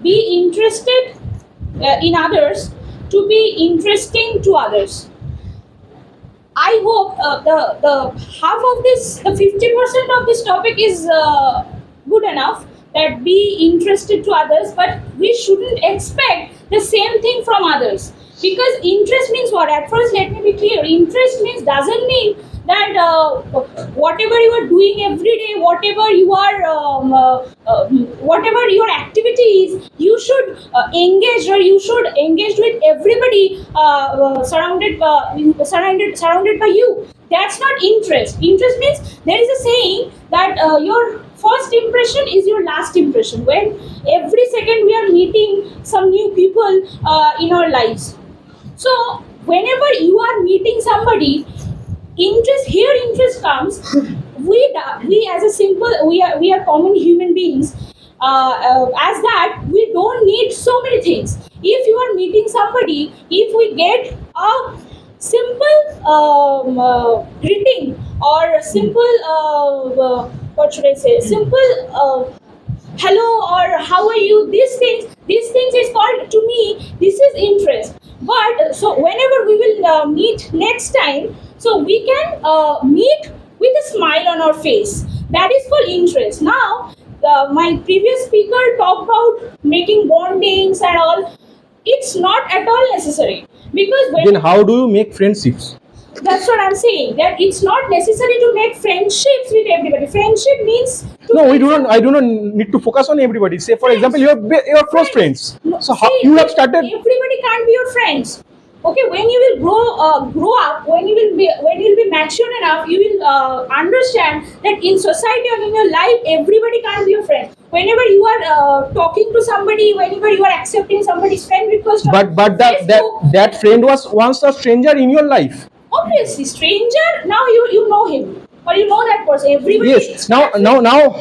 be interested in others to be interesting to others. I hope the half of this, the 50% of this topic is good enough, that be interested to others, but we shouldn't expect the same thing from others. Because interest means what? At first, let me be clear. Interest means doesn't mean that whatever you are doing every day, whatever you are, whatever your activity is, you should engage, or you should engage with everybody surrounded by you. That's not interest. Interest means, there is a saying that your first impression is your last impression. When every second we are meeting some new people in our lives. So whenever you are meeting somebody, interest comes. We as a simple, we are common human beings. As that, we don't need so many things. If you are meeting somebody, if we get a simple greeting, or a simple what should I say? Simple hello, or how are you? These things is called, to me, this is interest. But so whenever we will meet next time, so we can meet with a smile on our face. That is called interest. Now, my previous speaker talked about making bondings and all. It's not at all necessary, because when, then how do you make friendships? that's what I'm saying. That it's not necessary to make friendships with everybody. Friendship means No, we do not. I do not need to focus on everybody. Say, for example, your close friends. No, So how see, you have started? Everybody can't be your friends. Okay, when you will grow up, when you will be mature enough, you will understand that in society or in your life, everybody can't be your friend. Whenever you are talking to somebody, whenever you are accepting somebody's friend request, But that friend was once a stranger in your life. Obviously, stranger. Now you know him, or you know that person. Everybody. Yes. Now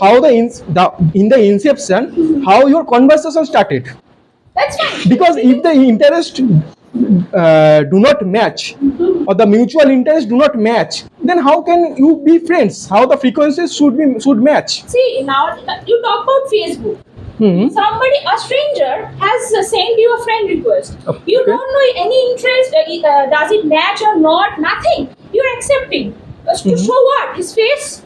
how in the inception, how your conversation started? That's fine. Because if the interest do not match, or the mutual interest do not match, then how can you be friends? How the frequencies should match? See, now you talk about Facebook. Somebody, a stranger, has sent you a friend request. You Okay. don't know any interest. Does it match or not? Nothing. You're accepting. To show what? His face.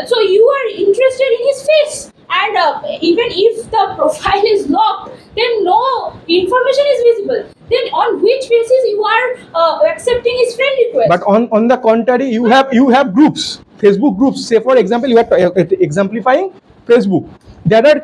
So you are interested in his face. And even if the profile is locked, then no information is visible. Then on which basis you are accepting his friend request? But on the contrary, you have groups, Facebook groups. Say, for example, you are exemplifying Facebook. There are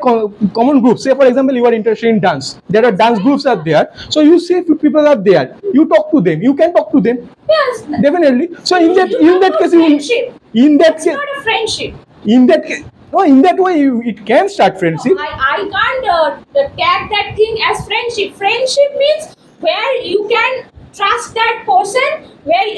common groups. Say, for example, you are interested in dance. There are dance groups are there. So you see people are there. You talk to them. You can talk to them. Yes. Definitely. So in that case, friendship. in that It's case, not a friendship. in that case, no, in that way, it can start friendship. I can't tag that thing as friendship. Friendship means where you can trust that person,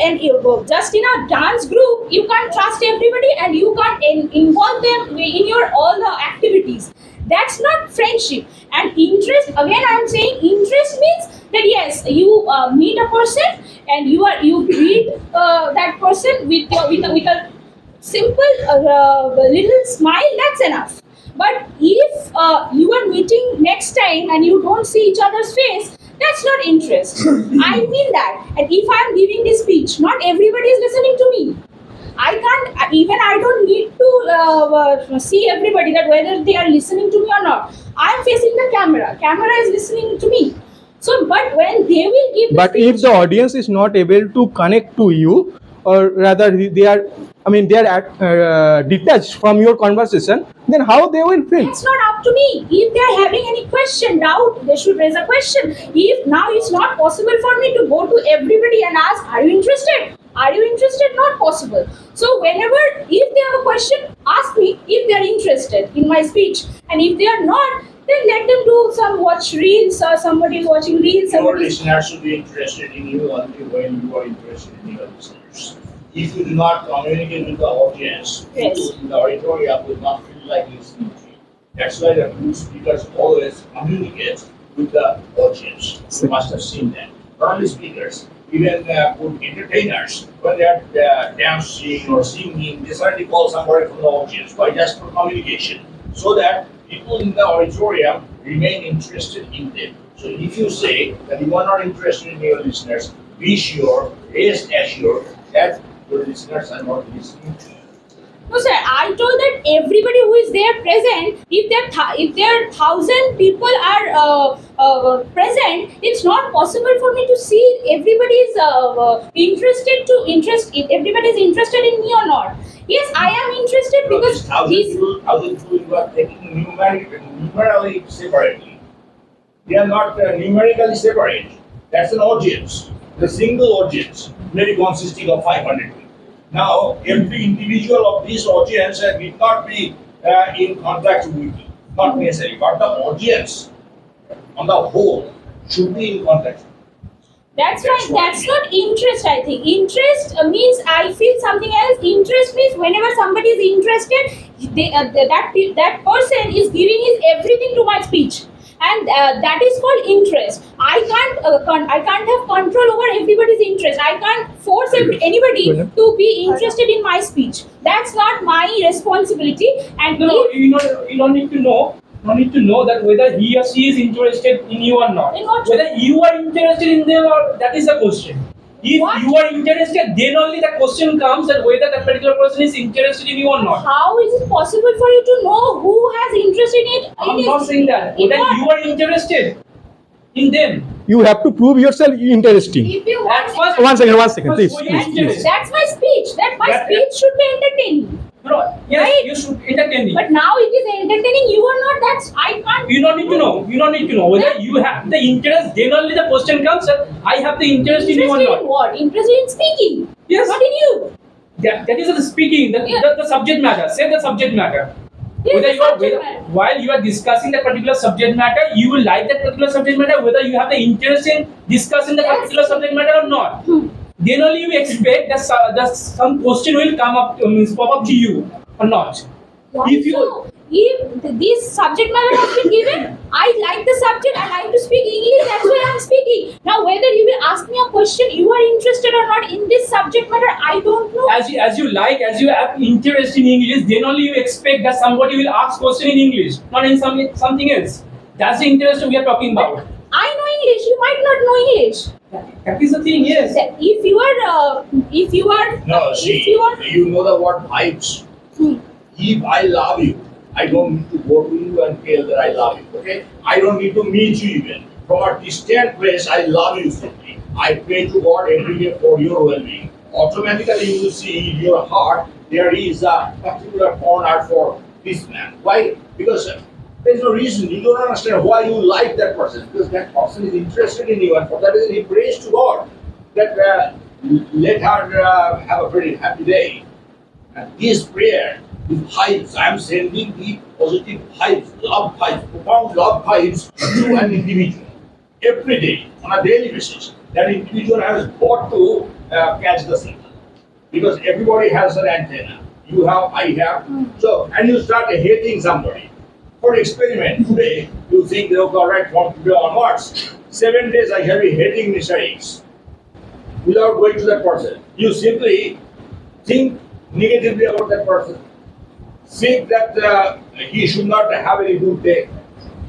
and you go. Just in a dance group, you can't trust everybody, and you can't involve them in your all the activities. That's not friendship. And interest, again, I'm saying interest means that yes, you meet a person, and you greet that person with a simple little smile. That's enough. But if you are meeting next time and you don't see each other's face, that's not interest. I mean that. And if I am giving this speech, not everybody is listening to me. I can't, even I don't need to see everybody, that whether they are listening to me or not. I am facing the camera. Camera is listening to me. So, but when they will give the But speech, if the audience is not able to connect to you, or rather they are detached from your conversation, then how they will feel? it's not up to me. If they are having any question, doubt, they should raise a question. If now it's not possible for me to go to everybody and ask, are you interested? Are you interested? Not possible. So whenever, if they have a question, ask me if they are interested in my speech. And if they are not, then let them do watch reels, or somebody is watching reels. Your listeners should be interested in you only when you are interested in your listeners. If you do not communicate with the audience, Yes. people in the auditorium will not feel like listening to you. That's why the good speakers always communicate with the audience. You must have seen that. Not only speakers, even good entertainers, when they are dancing or singing, they suddenly call somebody from the audience. Why? Just for communication. So that people in the auditorium remain interested in them. So if you say that you are not interested in your listeners, be sure, rest assured that your listeners are not listening to you. No, sir. I told that everybody who is there present, if there 1,000 people are present, it's not possible for me to see everybody is if everybody is interested in me or not. Yes, I am interested because thousand people you are taking numerically separately. They are not numerically separate. That's an audience, the single audience, maybe consisting of 500 people. Now, every individual of this audience need not be in contact with me, not necessarily, but the audience on the whole should be in contact. That's right. That's not interest. I think interest means I feel something else. Interest means whenever somebody is interested, that person is giving his everything to my speech, and that is called interest. I can't have control over everybody's interest. I can't force anybody to be interested in my speech. That's not my responsibility. And No, you don't need to know. No need to know that whether he or she is interested in you or not. In what? Whether you are interested in them or that is the question. If What? you are interested, then only the question comes that whether that particular person is interested in you or not. How is it possible for you to know who has interest in it? I'm not saying that. In Whether what? you are interested in them. You have to prove yourself interesting. If you At want, first, One second, please. show your interest. that's my speech. My speech should be entertaining. No, yes, Right? you should entertain me. But now it is entertaining. You are not. I can't. You don't need to know. You don't need to know whether you have the interest. Then only the question comes that I have the interest in you or Interested not. in what? Interested in speaking. Yes. Not in you. That is the speaking. The subject matter. Say the subject matter. Yes, Whether the you are subject matter. while you are discussing that particular subject matter, you will like that particular subject matter. Whether you have the interest in discussing the Yes. particular subject matter or not. Then only you expect that some question will come up, pop up to you or not. Why If you so? If this subject matter has been given, I like the subject. I like to speak English. That's why I'm speaking. Now, whether you will ask me a question, you are interested or not in this subject matter, I don't know. as you have interest in English, then only you expect that somebody will ask question in English, not in something else. That's the interest we are talking about. I know English. You might not know English. That is the thing, yes. If you are, No, see, if you are, you know the word vibes. If I love you, I don't need to go to you and tell that I love you. Okay? I don't need to meet you even. From a distant place, I love you simply. I pray to God every day for your well-being. Automatically, you will see in your heart there is a particular corner for this man. Why? Because there's no reason. You don't understand why you like that person. Because that person is interested in you, and for that reason, he prays to God that let her have a very happy day. And this prayer, the vibes, I am sending the positive vibes, love vibes, profound love vibes to an individual every day on a daily basis. That individual has got to catch the signal because everybody has an antenna. You have, I have. So, and you start hating somebody. For experiment, today you think, okay, all right, from today onwards, 7 days I shall be hating Mr. X without going to that person. You simply think negatively about that person. Think that he should not have any good day.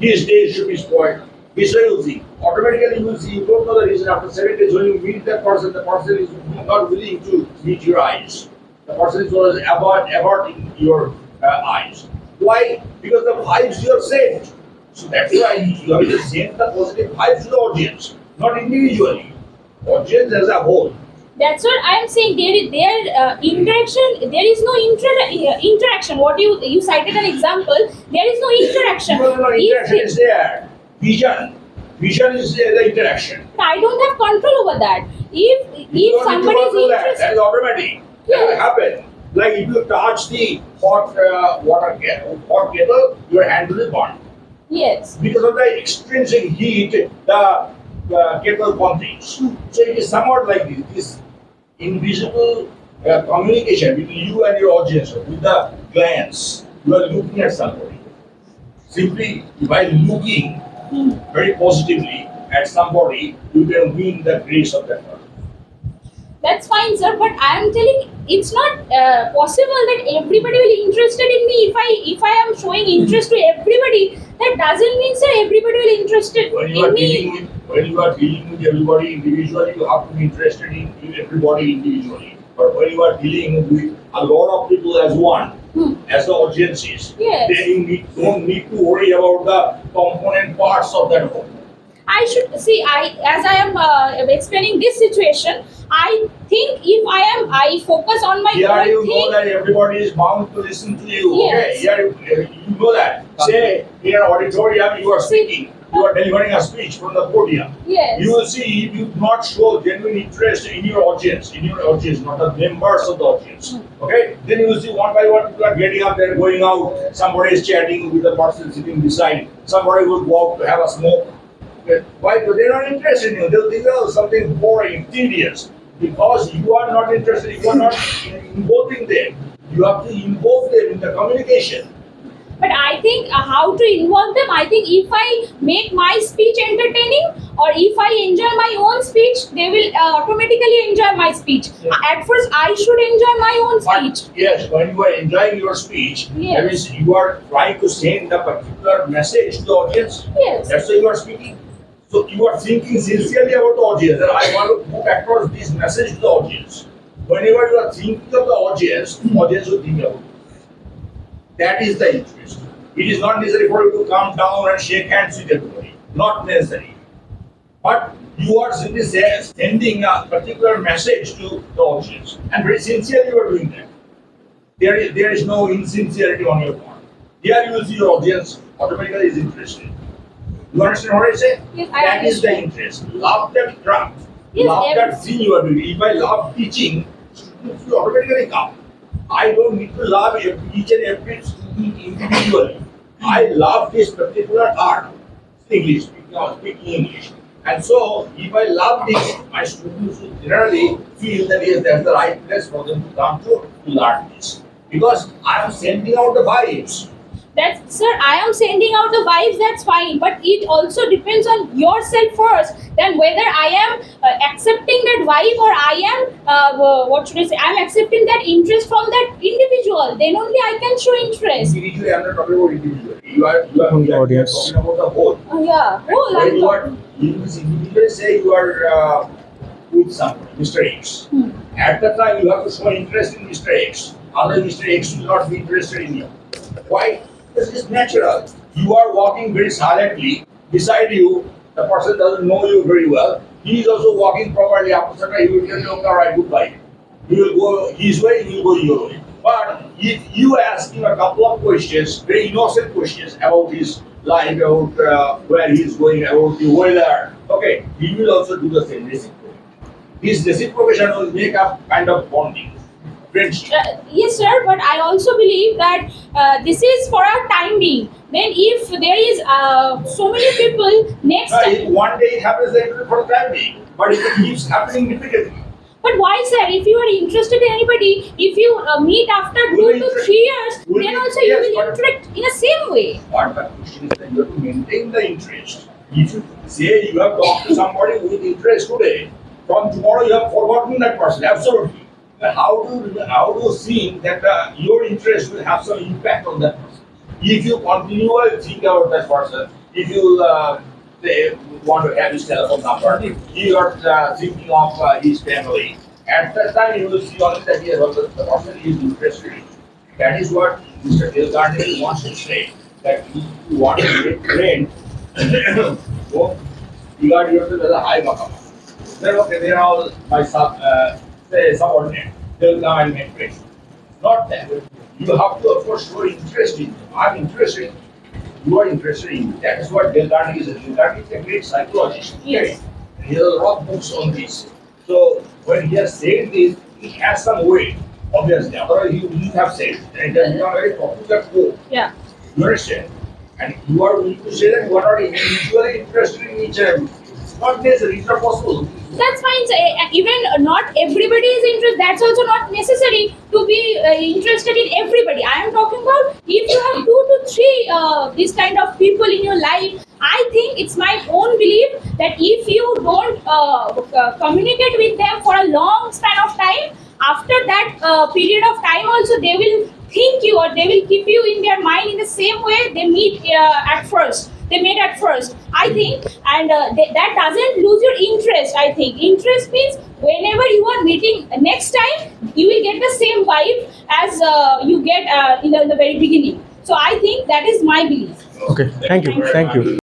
His day should be spoiled. This way you think. Automatically you will see, you don't know the reason. After 7 days when you meet that person, the person is not willing to meet your eyes. The person is always averting your eyes. Why? Because the vibes you have sent. So that's why you have to send the positive vibes to the audience, not individually. Audience as a whole. that's what I am saying. Interaction. There is no interaction. What you cited an example. There is no interaction. No, interaction is there. Vision is the interaction. I don't have control over that. If somebody is interested, that is automatic. That will happen. Like if you touch the hot hot kettle, your hand will burn. yes. Because of the extrinsic heat the kettle contains. So it is somewhat like this invisible communication between you and your audience with the glance. You are looking at somebody. Simply by looking very positively at somebody, you can win the grace of that person. That's fine, sir. But I am telling it's not possible that everybody will be interested in me. If I am showing interest to everybody, that doesn't mean, sir, everybody will be interested When you in are me. dealing with everybody individually, you have to be interested in everybody individually. But when you are dealing with a lot of people as one, as the audiences, Yes. then you don't need to worry about the component parts of that whole. I should see. As I am explaining this situation, I think if I focus on my Here own you know thing. that everybody is bound to listen to you. Yes. Okay, here you know that. Say in an auditorium you are speaking, you are delivering a speech from the podium. Yes. You will see if you do not show genuine interest in your audience, not the members of the audience. Okay, then you will see one by one people are getting up there, going out. Somebody is chatting with the person sitting beside. Somebody will go out to have a smoke. Okay. Why? Because they're not interested in you. They'll think, oh, something boring, tedious. Because you are not interested, you are not involving them. You have to involve them in the communication. But I think how to involve them, I think if I make my speech entertaining or if I enjoy my own speech, they will automatically enjoy my speech. Yeah. At first, I should enjoy my own speech. But yes, when you are enjoying your speech, Yes. that means you are trying to send a particular message to the audience. Yes. That's why you are speaking. So you are thinking sincerely about the audience, that I want to put across this message to the audience. Whenever you are thinking of the audience will think about it. That is the interest. It is not necessary for you to come down and shake hands with everybody. Not necessary. But you are simply sending a particular message to the audience. And very sincerely you are doing that. There is no insincerity on your part. Here you will see your audience automatically is interested. You understand what I say? Yes, I That is the understand. interest. Love that craft. Yes, Love every- that thing you are doing. If I love teaching, students will automatically come. I don't need to love each and every student individually. I love this particular art, English, speaking English. And so, if I love this, my students will generally feel that yes, that's the right place for them to come to learn this. Because I am sending out the vibes. That's, sir, I am sending out the vibes, that's fine, but it also depends on yourself first, then whether I am accepting that vibe or I am, what should I say, I am accepting that interest from that individual, then only I can show interest. Individually, I am not talking about individually. You are Audience. talking about the whole. Yeah, whole When I'm you are, talking. you individually say you are with somebody, Mr. X. At that time, you have to show interest in Mr. X. Otherwise, Mr. X will not be interested in you. Why? Because it's natural. You are walking very silently. Beside you, the person doesn't know you very well. He is also walking properly. After some time, he will tell you, okay, all right, goodbye. He will go his way, you will go your way. But if you ask him a couple of questions, very innocent questions about his life, about where he is going, about the weather, okay, he will also do the same reciprocation. This reciprocation will make a kind of bonding, friendship. Yes, sir, but I also believe that this is for a time being. Then if there is so many people next If one day it happens, then it will for the time being. But if it keeps happening repeatedly, but why, sir? If you are interested in anybody, if you meet after Will 2 to interact- 3 years, will then be- also yes, you will but- interact in the same way. what the question is that you have to maintain the interest. If you say you have talked to somebody with interest today, from tomorrow you have forgotten that person, absolutely. But how do you think that your interest will have some impact on that person? If you continually think about that person, if you say, want to have his telephone number, you are thinking of his family, at that time you will see only that yes, well, the person is interested in. That is what Mr. Gardner wants to say. That if you want to make friends, don't regard yourself as a high makama. Then okay, they are all my subordinate. They'll come and make friends. Not that. You have to, of course, show interest in them. I'm interested. You are interested in. That is what Dale Carnegie is. Dale Carnegie is a great psychologist. Yes. And he has a lot of books on this. So when he has said this, it has some weight. Obviously, otherwise he wouldn't have said it. And it has become a very popular quote. Yeah. You understand? And you are willing to say that you are not individually interested in each other. It's not necessary. It's not possible. That's fine, sir. Even not everybody is interested. That's also not necessary to be interested in everybody. I am talking about if you have 2 to 3 this kind of people in your life. I think it's my own belief that if you don't communicate with them for a long span of time, after that period of time also they will think you, or they will keep you in their mind in the same way they meet at first. They made at first, I think, and that doesn't lose your interest. I think interest means whenever you are meeting next time, you will get the same vibe as you get in the very beginning. So I think that is my belief. Okay, thank you, thank you.